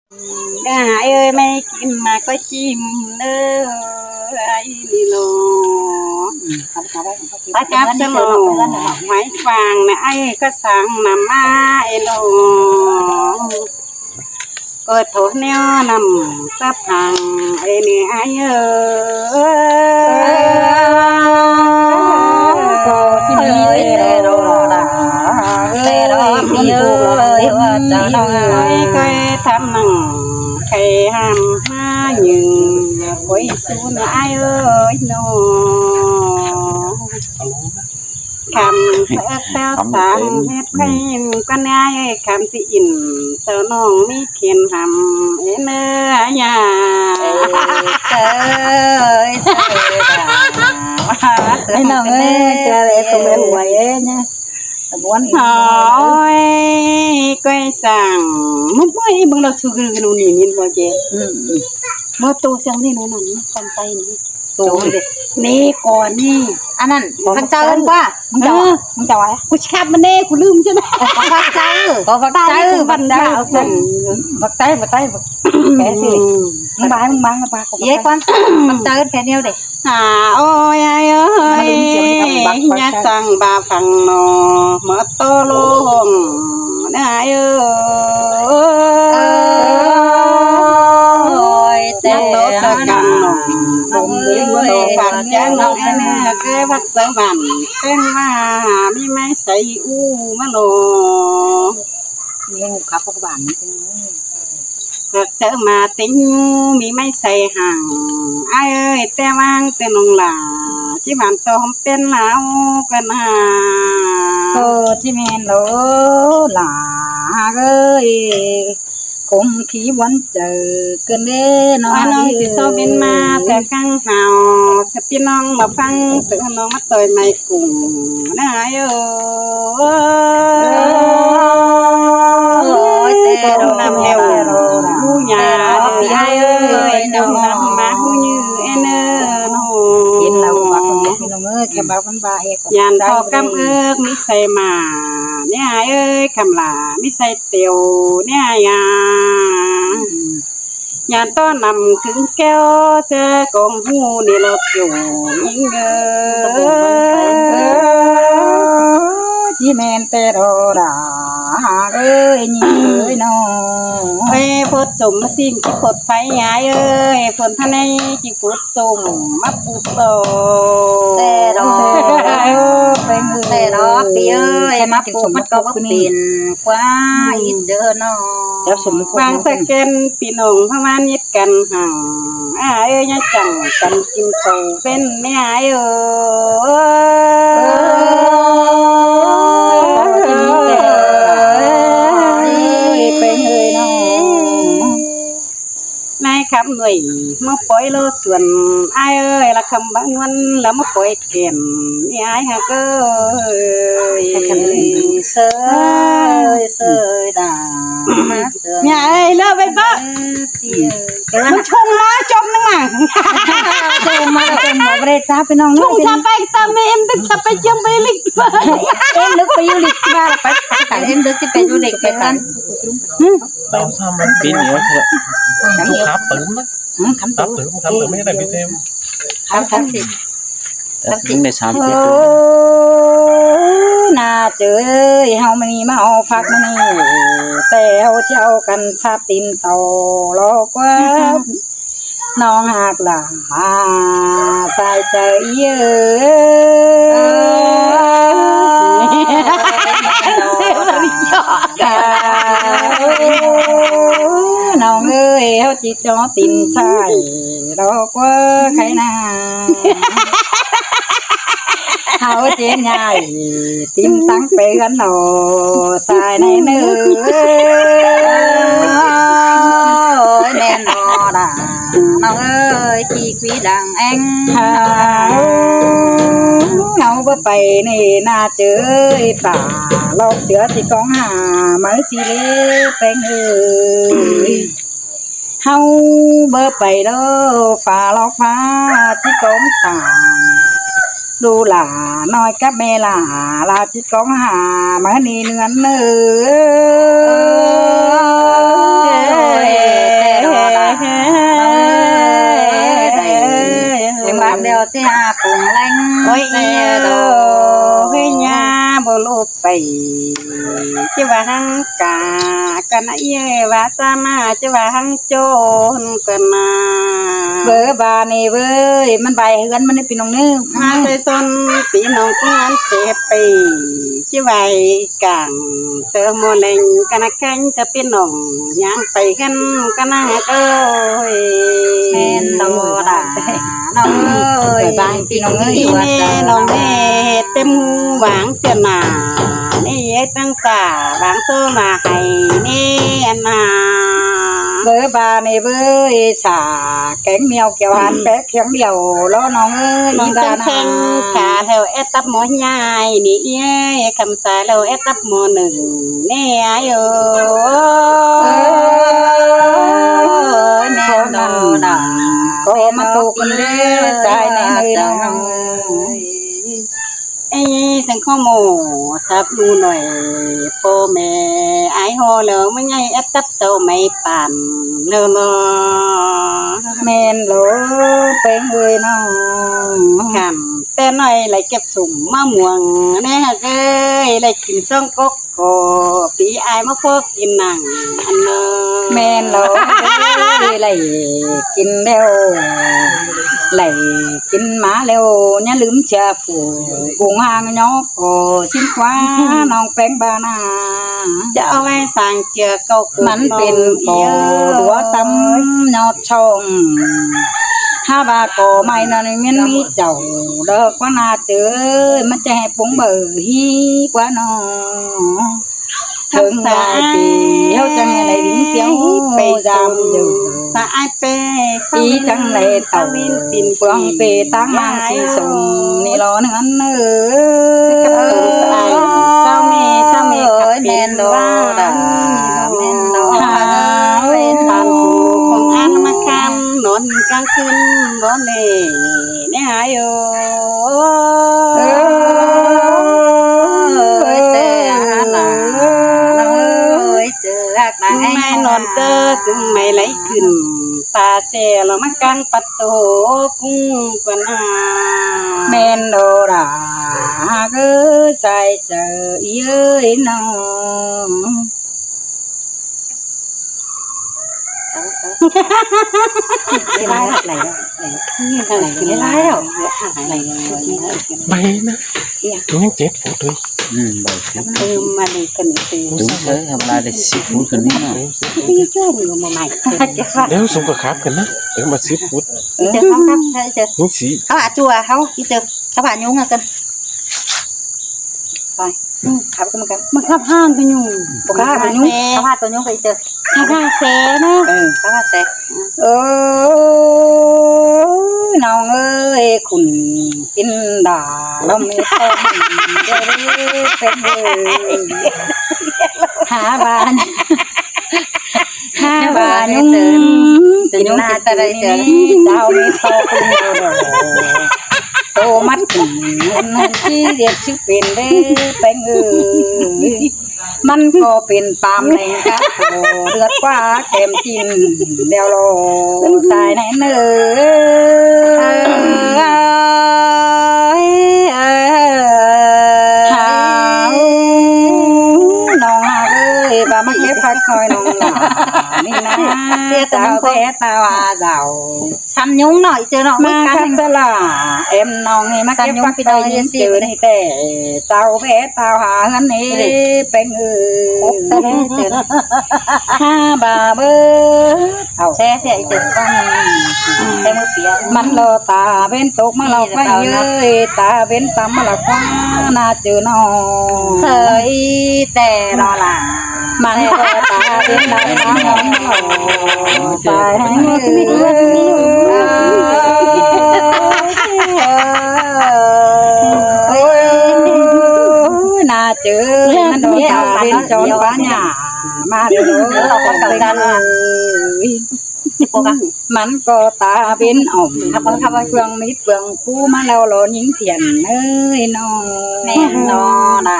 ได้เอ้ยไม่กินมาก็จิ้มเด้อไอ้นี่โลไปกับสมองไม้ฟางนะไอ้ก็สั่งนำมาไอ้โลก็โถแนวนำซับพังไอ้นี่ไอ้ก็ที่มีเด้อมีเอ้ยว่าจะน้อยก็ทำนั่งใครห้ามมาหนึ่งอย่าปล่อยสู้นะไอ้เอ้ยน้องคำเสกเต้าสามเฮ็ดใครก็นายคำสิอินเจ้าน้องมีเขียนทำเนื้อยาเสยไอ้น้องเอ้ยจะอะไรตัวไม่ไหวเนี่ยวันหอยก้อยสั่งมันบ่ให้เบิ่งเราชื่อกันนู่นนี่นี่บ่เจ๊บ่โตเสียงนี่นู่นนั่นกันไปนี่โตนี่ก่อนนี่อันนั้นพักเจ้ากันกว่ามึงจะว่ากูชับมันเด้กูลืมใช่มั้ยพักเจ้าพักเจ้าแค่สิมึงบางปากเย้ก่อนพักเจ้าแค่เดียวเด้โอ้ยเอ้ยอย่าสั่งบาฟังนอมาโตลงนะเอ้ยแต่โตสักกันนอผมเลี้ยงโตฟังจังนอเนี่ยเกวัดสวรรค์เป็นว่ามีไม้ใส่อู้มะโนเลี้ยงขับพวกบ้านนี่เป็นเกิดเจอมาติ้งมีไม่ใส่ห่างไอ้เอ้ยแต่วางแต่นงหลาที่บ้านตอมเป็นเหลากันหาโตที่แม่นโลหลาเอ้ยคมขี้วันเจอกันเด้น้องสิโซบินมาแสกกังเห่าสพี่น้องมาฟังเสือน้องมาต่อยไม่กุ้งนะเอ้ยแต่เรานำเร็วผู้ยาเอ้ยน้องนำมาผู้ยือเอ็นโนกินเราบักพี่น้องเอ้ยแค่บ่าวกันบ่าเฮ็ดยานพอกำเอิกมิใส่มาเนี่ยเอ้ยคำลามิใส่เตียวเนี่ยยานต้อนนำถึงแก้วเสื้อกองหูนี่รถอยู่ยิงที่แม่นแต่รอดาเอ้ยนี่เอ้ยน้องเอ้ยพดสมมาซิมที่พดไฟยายเอ้ยฝนทะเลที่พดสมมาปุบโตแต่รอเป็นแต่รอปีเอ้ยมาปุบมันก็ว่าเป็นกว่าอินเจอน้องบางสะเก็นปีนงพม่านิดกันห่างเอ้ยยังจังกันกินโตเป็นแม่เอ้นายคำหน่วยมาปล่อยโลส่วนไอ้เอ้ยละคำบางวันแล้วมาปล่อยเก็นนี่ไอ้ฮะก็เสยด่ามาเสือเนี่ยไอ้เลิกไปปะมันชงมาจมนั่งมาชงมาไม่ได้จ้าไปน้องชงจ้าไปตามเอ็มดึกจะไปจมไปลิกเอ็มดึกไปยูลิกมาไปเอ็มดึกจะไปยูลิกไปกันเราทำมันปีเหนียวเถอะสุขาตื่นนะคันตื่นไม่ได้พี่เซมคันสิถึงได้30น่าเจอเฮามันนี่มาเอาพักมันนี่แต่เฮาเจ้ากันซาตินเต่าลอกว่าน้องหักหลาใส่ใจเยอะเสียบริยอดน้องเอ้ยเฮาจิจอตินใส่ลอกว่าใครนาเฮาเจนใหญ่ติมตั้งไปกันหนอสายในเนื้อแน่นอนน้องเอ้ยที่คุยดังแองเฮาบ่ไปนี่น่าเจอฝ่าลอกเสือที่กองหามาสิเลแปงเอ้ยเฮาบ่ไปเด้อฝ่าลอกฟ้าที่กองตาดูหล่าน้อยกับแม่หล่าลาจิตกองหามานี่เนือนเนื้อ โอ้ยเฮียบ่ลบไปจะว่าหังกากันนะเยว่าสามาจะว่าหังโจนกันนะ เบอร์บานี่เว้ยมันใบเฮือนมันได้พี่น้องเนื้อ มาใส่ซนปีน้องก้อนเสพไปจะไว้กังเสือโมเลงกันนะแข้งจะเป็นน้องย่างไปกันกันนะเอ้ย แม่นโดดาน้องเอ้ยบายพี่น้องเอ้ย พี่ ว่า แม่ จะ น้องแม่เต็มหูหวางเสียหนานี่เอ็ดตั้งสาหวางโซมาให้นี่นา เบอร์บานี่เว้ยสาแกงเมียวเกี่ยวหันแป๊กเพียงเดียวแล้วน้องเอ้ย น้องจังแข่งขาแถวเอ็ดตับหมอใหญ่นี่เอ้ยคำสายเราเอ็ดตับหมอหนึ่งแน่โย แม่นโดดาก็มาตกกันเด้อสายแน่เลยน้องเอ้ย ไอ้สังข้อโมสับดูหน่อยโปแม่ไอ้โหเหลือไม่ไงเอ็ดตับเจ้าไม่ปั่นเลอเนาะ แม่นโลเป็นเอ้ยน้อง คำแต่หน่อยไหลเก็บสุ่มมะม่วงแน่เอ้ยไหลกินซ่องกกโกปีไอ้มาพบกินหนังอันเนอ แม่นโลไหลกินแล้วไหลกินหมาแล้วอย่าลืมเชื่อผู้กุงหางยอกโอสิ้นขวาน้องแป้งบานา จะเอาไว้สั่งเจือเก่า มันเป็นก่อหัวตำยอดช่องถ้าว่าก่อไม่นั่นมันมีเจ้าเลิกว่านาเจอมันจะให้ปุงเบอร์ฮีกว่าน้องถึงสายปีเฮาจังไหนวิ่งเปียวไปจำอยู่ สะอายเป้ ปีจังเลยเต่า วินปิน เฟืองเปตั้งนางสีสมนี่รอเนื้อนเอ กับสงสายเศร้าเมเศร้าเมขับ แม่นโดดาแม่นโดดา เป็นผ่านผู้คงอันมาคำนอนกลางคืนร้อนเลยเนี่ยหายโย เอ้ยแต่หนาน้องเอ้ยเจอหักนาง ไม่นอนเจอจึงไม่ไหลขึ้นตาเสียแล้วมันกลางปัดโตกุ้งกว่านา แม่นโดดาก็ใส่เจอเอ้ยน้อง ไม่ได้หรอกไหลแล้วไหลกินไม่ได้แล้วไหล ไปนะถึง7 ฟุตเลย ใบฟุต มาดีกันอีกที ถึงเสือทำลายได้10 ฟุตกันนี่เนาะ พี่ช่วยอยู่มาใหม่ แล้วสมกับครับกันนะมา10 ฟุต เจอเขาครับเจอ นี่สี เขาอาจัวเขาที่เจอเขาผ่านยุงกันไปขับกันกันมันขับห้างกันอยู่เขาผ่านยุงเขาผ่านตัวยุงไปเจอเขาผ่านเซนะเขาผ่านเซ เออน้องเอ้ยคุณกินด่าเราไม่ต้องเดี๋ยวนี้เป็นเลยหาบ้านยุ่งกินหน้าแต่ไรเจอเจ้าไม่ชอบคุณโตมัดกินที่เรียกชื่อเป็นเด้เป็นมันก็เป็นปามในครับโอ้เลือดกว่าเต็มจินเดียวโลสายไหนเนื้อหาน้องหาเลยบามาเก็บพักคอยน้องหนานี่นะเจ้าแพ้ตาว่าเจ้า ชันยุงหน่อยเจอหน่อย มาคัดสลาเอ็มน้องให้มาเก็บฟักไปยิงเจอนี่แต่เจ้าแพ้ตาหาเงินนี่เป็นเจอ ห้าบาเบอเอา แช่เสียเจอต้องใช้มือเปีย มันโลตาเป็นตกมาหลอกไปเย้ยตาเป็นตำมาหลอกว่าน่าเจอน้อง เสยแต่รอล่ะ มันก็ตาเป็นน้องน้องสายให้มืน่าเจอมันโดนตาเป็นจอนป้าหยามาเด้อเราก็ต้องการมันก็ตาเป็นอ่อมเฟืองมิดเฟืองกูมาแล้วรอยิงเถียนเอ้ยน้อง แม่นอน่ะ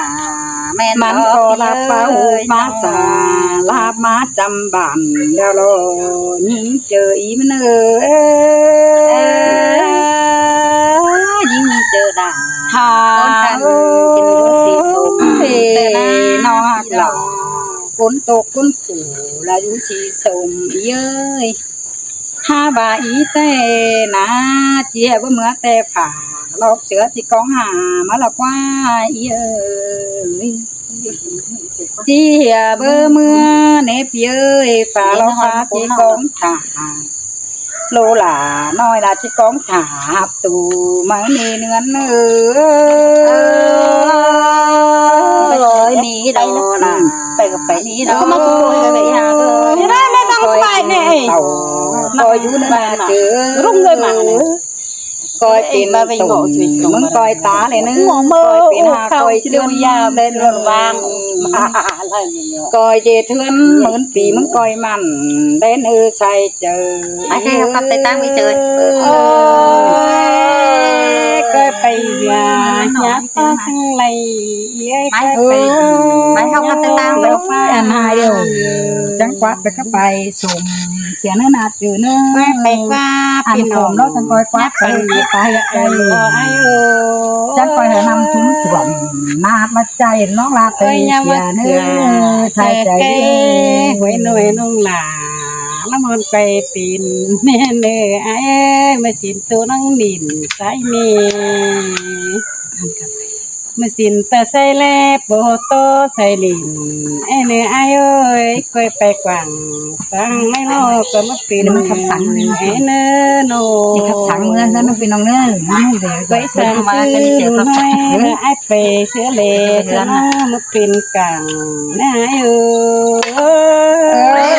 แม่ มันก็ลาเป้ามาสาลามาจำบ้านแล้วรอยิงเจออีมันยิงเจอด่า ตกคุณปู่ละอยู่ที่สมเย้ย5 บาอีเต้นะเจียบ่เมื่อแต่ฝารอบเสือที่กองหามาละกว่าเย้ยเจียเบอเมื่อเนเปียยฝาเราฟ้าที่กองถาโลหลาน้อยละที่กองถาตูมานีเนื้อเนื้อมีดอกนะไปกับไปนี่ดอกมาคุยกันไปหาเลยไม่ได้ไม่ต้องไปเนี่ยคอยอยู่มาเจอรุ่งเลยมาเนี่ยคอยเป็นตุ่มมึงคอยตาเลยนึกคอยเป็นหาคอยเดือนยาวเดินระวังคอยเจเทือนเหมือนปีมึงคอยมันได้เนื้อใส่เจอไอ้แค่กับแต่ตั้งไม่เจอก็ไปยาหยาตาสังไหลไม่ไม่เข้ากับแต่ตั้งแล้วอันหายเดียวจังกวัดไปก็ไปสุ่มเสียเนื้อนาจืดเนื้อไปว่าอันผมเราจังคอยกวัดไปไอ้จังคอยให้นำทุ่มส่วนนาดมาใจน้องลาเตยเสียเนื้อใส่ใจไว้หน่อยน้องลาน้ำมันไปปีนแน่เนื้อไอ้มาสินตัวน้องดินใส่เมมาสินแต่ใส่แลบโบโตใส่ลินไอ้เนื้อไอ้เอ้ยคอยไปกว่างสั่งไม่รอก็มาปีนมันคำสั่งไอ้เนื้อโนนี่คำสั่งเมื่อนั้นมันเป็นน้องเนื้อน้องเดี๋ยวไปสั่งซื้อน้อยไอ้ไปเสื้อเล่เสื้อน้ามาปีนกลางไอ้เอ้ย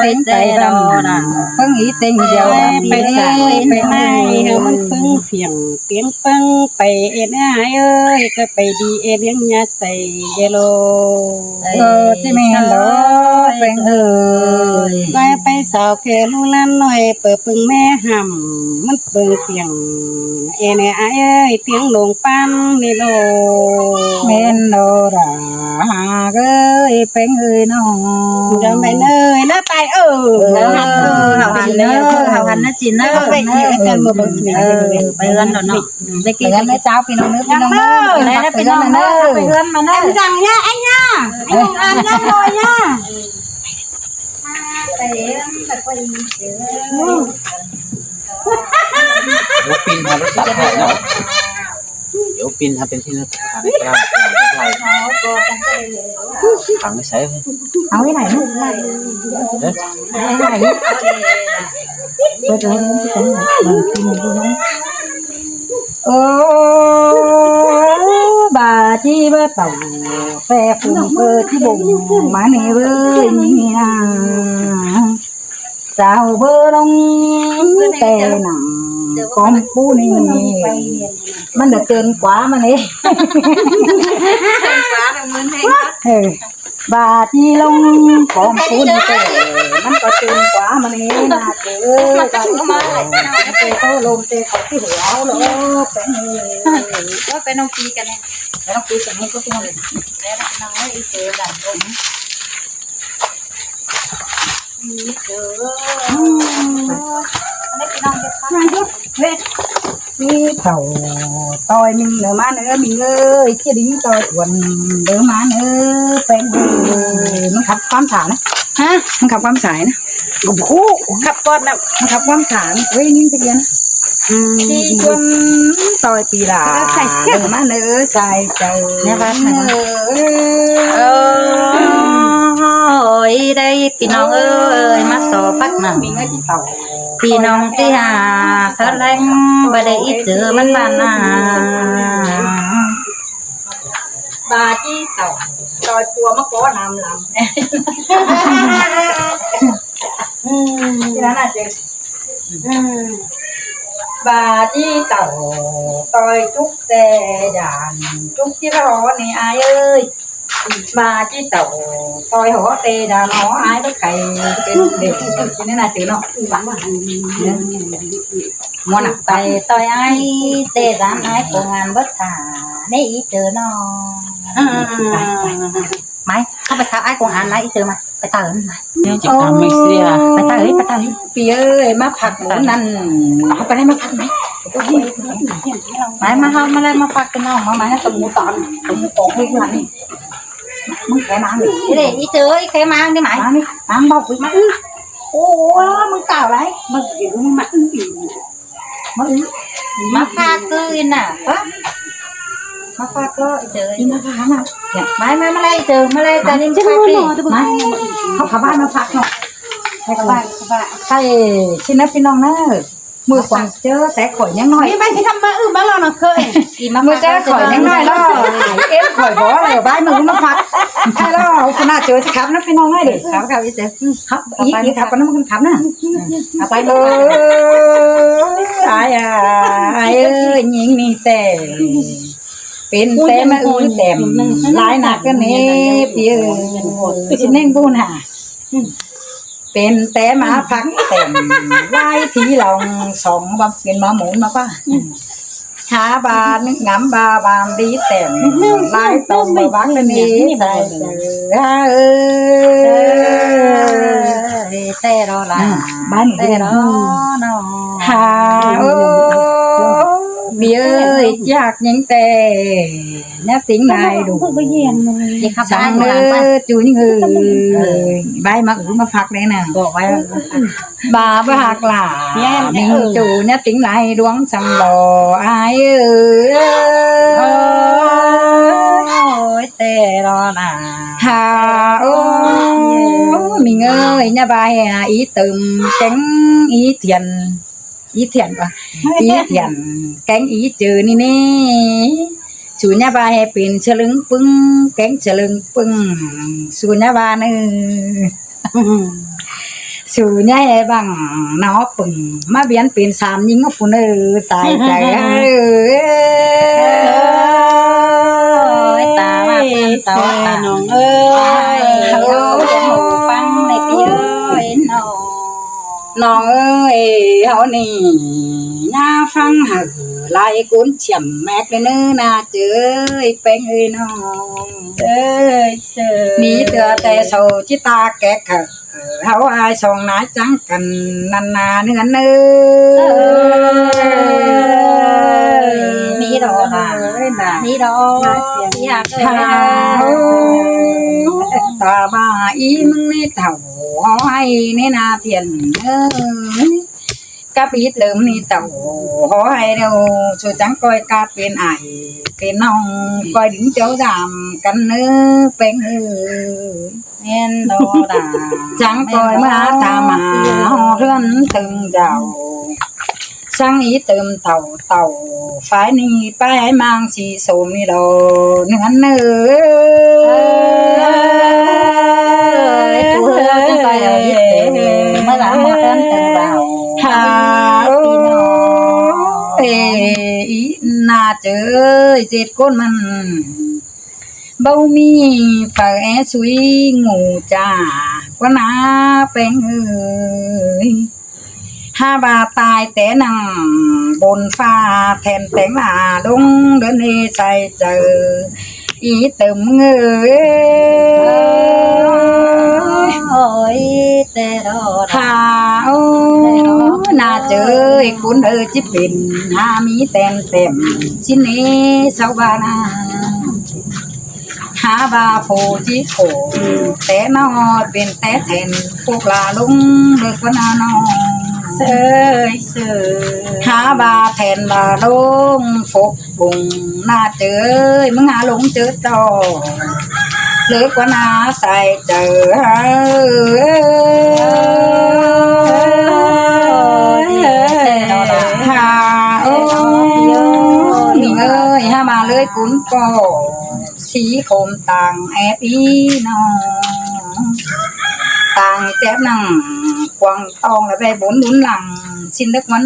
เป็นใจเราน่ะเพิ่งอีเต็งเดียวไปใส่ไปไม่เฮามันเพิ่งเพียงเปียงปังไปเอ็นไอ้เอ้ยก็ไปดีเอ็นยังยาใส่เยโลที่แม่นดอกเป็นเอ้ยไปสาวแค่ลูลันหน่อยเปิดปึงแม่ห่ำมันเปิงเพียงเอ็นไอ้เอ้ยเตียงลงปันนี่โลแม่นโดราเอ้ยเป็นเอ้ยน้องจะไปเนยนะไปเหันเนยหันนะจินนะไปอยู่กันมาบางทีไปเรือนเนาะไปกินกันแม่เจ้าพี่น้องเนื้อพี่น้องเนื้ออะไรนะพี่น้องเนื้อไปเรือนมาเนื้อจังเนี่ยไอ้เนี่ยไอ้ของอันนั่นลอยเนี่ยไปเรือนแต่ก็ดีเยอะเดี๋ยวปินทำรถสับแทนเนาะเดี๋ยวปินทำเป็นที่นึกทำให้เราขังไม่ใช่เอาไว้ไหนลูกไหนไหนไปเจอที่ไหนที่มึงดูน้องbà chi bơ tàu phe phùng bơ chi bùng má nè bơ nha sao bơ đông tè nặng con phu nèมันเกินกว่ามันนี่bà chi long con phu nèมันก็เกินกว่ามันนี่นะเจ้อตามาเจ้าลมเจ้าเขาที่หัวแล้วก็เป็นน้องปีกันเนี่ยน้องปีกันนี่ก็เป็นน้องแล้วน้องอีเจอกันผมอีเจออันนี้เป็นน้องเด็กค่ะเฮ้ยมีเต่าตอยมีเนื้อมาเนื้อมีเลยเชี่ยดิ้งตอยวันเนื้อมาเนื้อเป็นมันขับความสายนะฮะมันขับความสายนะโอ้โหขับก้อนนะมันขับความสายเฮ้ยนี่จะยังที่คนต่อยปีหลาใส่เนื้อมาเนื้อใส่ใจเนี่ยบ้านเนื้อยได้พี่น้องเอ้ยมาสอฟักน่ะพี่น้องที่หาสะแลงบ่ได้อีเจอมันบ้านน่ะบาจี้เต่าลอยปัวมะกอนำลำที่นั่นน่ะเจ๊บาจี้เต่าต่อยจุกแต่ยานจุกที่ร้อนนี่อายเอ้ยbà chỉ tàu tôi hỏi tê là nó ai đó cày cái để cho nên là chữ nó mua nặng tay tôi ai tê dám ai của ngàn bất thả đấy ý chữ nó máy không phải sao ai của ngàn lấy ý chữ mà phải tờ mà chụp tầm mấy xí à phải tờ vì ơi má phật nó năn không phải má phật máy má không má lên má phật cái nó má máy nó tụm mũ tọn đi lại มึงแค่มาดิ để đi chơi cái mang đi mày มานี่น้ำบอกมาโอ้มึงกล่าวไรมึงอยู่มึงมามา mà pha cười nè มาฝากก็ chơi กินมาพาน่ะ mày mày mà lấy chơi mà lấy chơi đi pha đi มาเขาขับบ้านมาพักเนาะให้ขับบ้านใช่ชินะพี่น้องนะมือขวาเจอแต่ข่อยยังน้อย đi mày chỉ thăm ba lo nó khơi đi mà มือเจอข่อยยังน้อยแล้วเอ็มข่อยบอกอะไรบ้านมึงมาพักใช่แล้วขนาดเจอที่ขับนะพี่น้องให้ดิขับขับอีเจขับอีขับกันนะมึงขับนะขับไปเลยไอ้เอ้ยยิงนี่แต่เป็นแต่มาอื่นแต่ลายหนักกันนี่พี่เอ้ยชินเน่งบุญหาเป็นแต่มาพักแต่ลายที่เราสองบำเป็นมาหมุนมาป่ะหาบานงามบาบานดีแต่ลายตรงมาวังเลยนี่ใส่เอ้ย tê đó là บ้าน tê เนาะ đó nó หาโอ้เบี้ยจากยังแต่นับติ้งนายดู đi khắp สั่ง ba เอ người อจูนี่คือใบมามาฝักเลยนะ บอกไว้ บาบหักหล่านิ่งจูนับติ้งนายดวงสังหล่ออายเอ้ย ôi tê đó là หาโอ้mình ơi nhà bài ý từng cánh ý thiềnป่ะý thiền cánh ý trừนี่นี่สูญญาบาให้เป็นฉลึงปึ้งแกงฉลึงปึ้งสูญญาบาเนสูญญาให้บังนอปึ้งมาเบียนเป็นสามยิงก็ฝุ่นใส่ใจta mà bên tao ta nong ơi băng này kia ơi nó น้องเอ้ยเฮานี่ย่าฟังหาลายกุนเฉียมแมกเลยเนื้อนาเจ้ยเป็นเอ้ยน้อง ơi trời นี่เตือแต่โซจิตาแกกเฮาอายส่งนาจังกันนันนาเนื้อเนื้อ mi đó là mi đó ya เท้าตาบ้าอีมึงนี่เถ่าให้ในนาเทียนกะปิดเริ่มนี่เต่าหอให้เร็วช่วยจังก้อยกาเป็นไอเป็นน้องก้อยดึงเจ้าดำกันเนื้อเป็นmen đó là จังก้อยมาตามมาเรื่อนถึงเจ้าช่างอีเติมเต่าฝ่ายนี้ไปมังสีสมนี่เราเนื้อเนื้อ chúng ta là mới là một đến từ vào หาเอีน่าเจอเจ็ดคนมันเบามีฝ่ายสุยงูจ้ากว่านาเป็นห้าบาตายแต่นั่งบนฟ้าแทนแต่งหาลงเดินใส่เจออีเติมเงย ôi tê đó หาน่าเจอคุณจิเป็นหามีเต็มชิ้นนี้สาวานาหาบาโฟจิโกแต่นอเป็นแต่แทนพวกลาลุงเด็กวันนอ ơi trời หาบาแทนบาลุงฟกบุงน่าเจอมึงหาลุงเจอต่อเลิกว่านาใส่เจอหานี่เอ้ยหามาเลยกุนก็สีโคมต่างแอบอีน้องต่างแจ๊บนั่งกวางตองแล้วไปบนหนุนหลังสิ้นเด็กมัน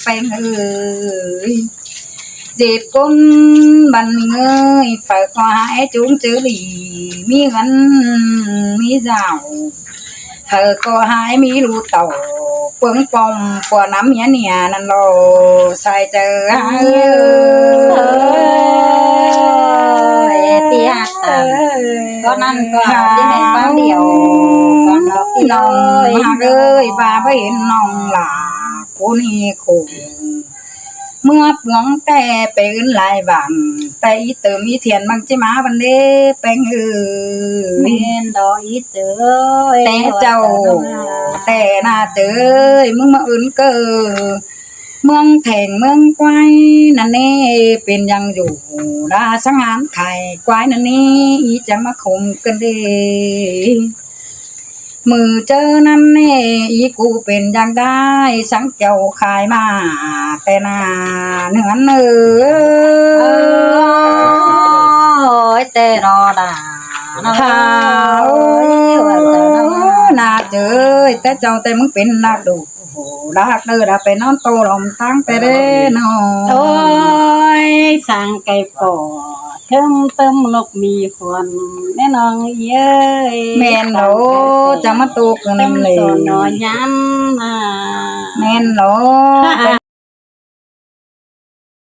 ไปเอ้ยdịp con bằng ơi phải qua hai chúng chữ lì mi gắn mi rào phải có hai mi lù tàu phương phong của nắm nhá nè năn lò sai chờ tia con ăn có đi này bao điều con nó đi nòng ơi bà với nòng là cô ni khổ เมื่อปวงแต่เป็นหลายบังแต่อีเติมอีเทียนบางจิมาบันเด้แปงแม่นดอกอีเจย แต่เจ้าแต่น่าเจยมึงมาอื่นเกิดเมืองแข่งเมืองไกวนั่นเน่เป็นยังอยู่ดาสังหารไข่ไกวนั่นนี่อีจะมาข่มกันเด้มือเจอนั่นเน่อีกูเป็นยังได้สังเจ้าขายมาแต่นาเนื้อเนื้อ แต่รอดา หาโอ้ยน่าเจอแต่เจ้าแต่มึงเป็นนักดูโอ้รักเด้อได้ไปนอนโตลมตั้งแต่เด้นอ โอ้ยสั่งไก่ปอเทิมเติมลกมีคนแน่นอนเย้ย แม่นโลจะมาตูก เต็ม เลย สอนนอนยันมา แม่นโล